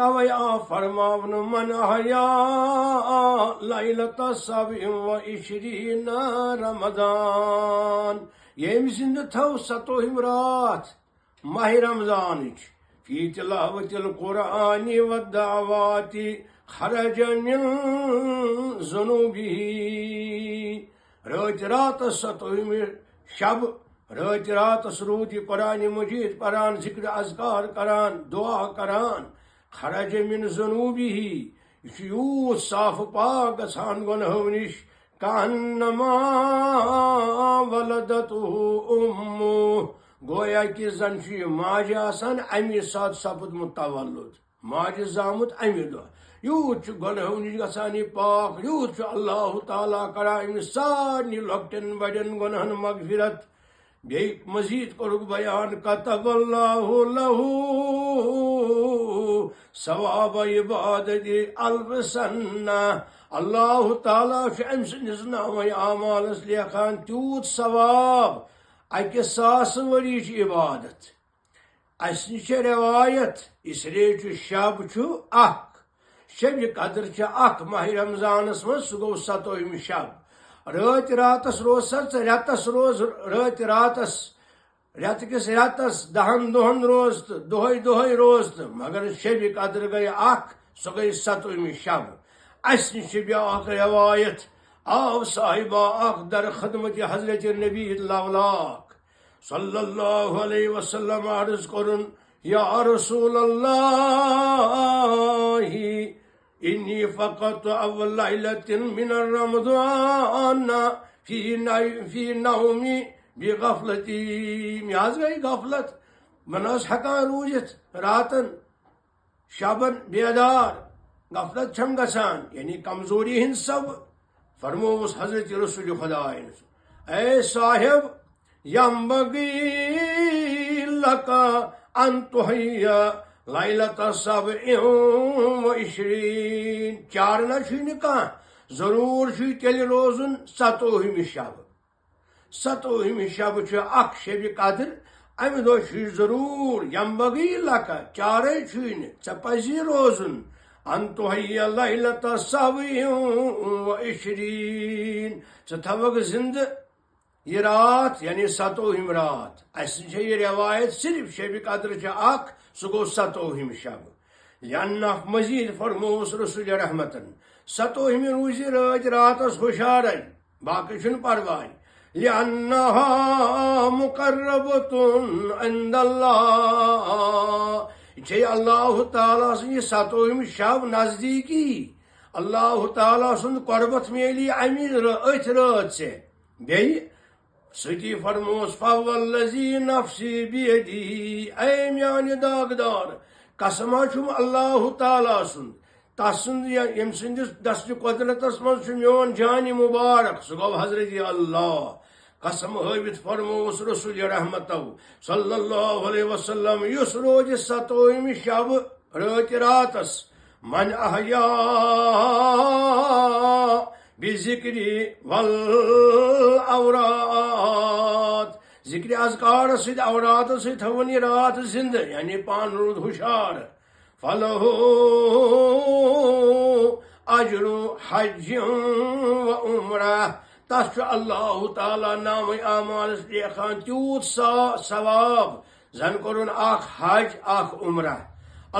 तवे आ फरमावन मन अहया लैलत सबइ व इशरीन रमजान येम जिंद थव सतोहिम रात माह रमजान फी तिलावतिल कुरानी व दावाति खरज मिन जुनूबिही रात रात सतोहिम शब रात रात रूद कुरान मजीद परान जिक्र अज़कार करान दुआ करान खरज मिन जुनूबिही यूत साफ पाक गसान गुनहों निश कान्नमा वलदतुहु उम्मुह गोया कि जन माज आसान अमी साथ सपुदमुत तवल्लुद माज जामुत अमी दो यूत गुनहों निश गसान पाक यूत अल्लाह ताला करा अमिस सारनी लॉकटेन बड़न गुनहन मगफिरत बे मजीद करुक बयान कतबल्लाहु लहू सवाब इबादति अल्फ सन्ना अल्लाह ताला अम सदिस नाम आमालस लेखान तूत सवाब अकि 1000 वरी इबादत अस निश रवायत इसलिए शब शब कदर माह रमजानस मज सह गो 7वें शब रात रातस रोज रेतस रोज रात रातस रेत किस रेतस 10 दोहन रोज तो दोहे रोज तो मगर शब कदर गई सह गई 7वें शब अस निश ब्याख रवायत आव साहिबा दर खदमत हजरत नबी लवलाक सल्लल्लाहु अलैहि वसल्लम अर्ज करुन या रसूल अल्लाह इन्नी फ़क़त अव्वल लैलतिन मिन रमज़ान फी नौमी बिगफ़लती आज गई गफलत मनस हकान रूजित रातन शबन बेदार गफलत छम गसान यानी कमजोरी हिंद सब फरमोस हजरत रसूल खुदा ए साहिब यंबगी लका अन तुहय्या लैलत सबइ व इशरीन 4 न कह जरूर तेल रोजुन 7वें शब 7वें शब अख शब कदर अमि दो जरूर यंबगी लका 4 े पजी रोजुन अन तुहय्या लैलत सबइ व इशरीन थवक जिंद यह रात यानी 7वें रात अस ये रवायत सिर्फ शब कदर सह गो 7वें शब लिअन्ना मजीद फरमोस रसूल रहमतन 7वें रूज रात रातस हुशार बाकी परवाह लिअन्नहा मुकर्रबतुन इंदल्लाह अल्लाह ताला सं 7वें शब नजदीकी अल्लाह ताला सुंद कुर्बत मिली अमी अथ रात से बे सती फरमोस फवल्लज़ी नफ्सी बियदी ऐ म्याने दागदार कसम छुम अल्लाह ताला सुंद तसुंद यम सुंदिस दस्त कुदरतस मज मोन जान मुबारक सह गो हजरत अल्लाह कसम हवित फरमोस रसूल रहमत सल्लल्लाहु अलैहि वसल्लम युस रोज 7वें शब रात रातस मन अहया बिजिक्री वल औरात जिक्र अज़कार सद औरात थवन यह रात जिंद यानी पान रूद हुशार फलहु अजरु हज व उम्रह तस अल्लाह ताला नाम आमालस लेखान तूत सवाब जन करुन हज उम्रह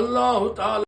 अल्लाह ताला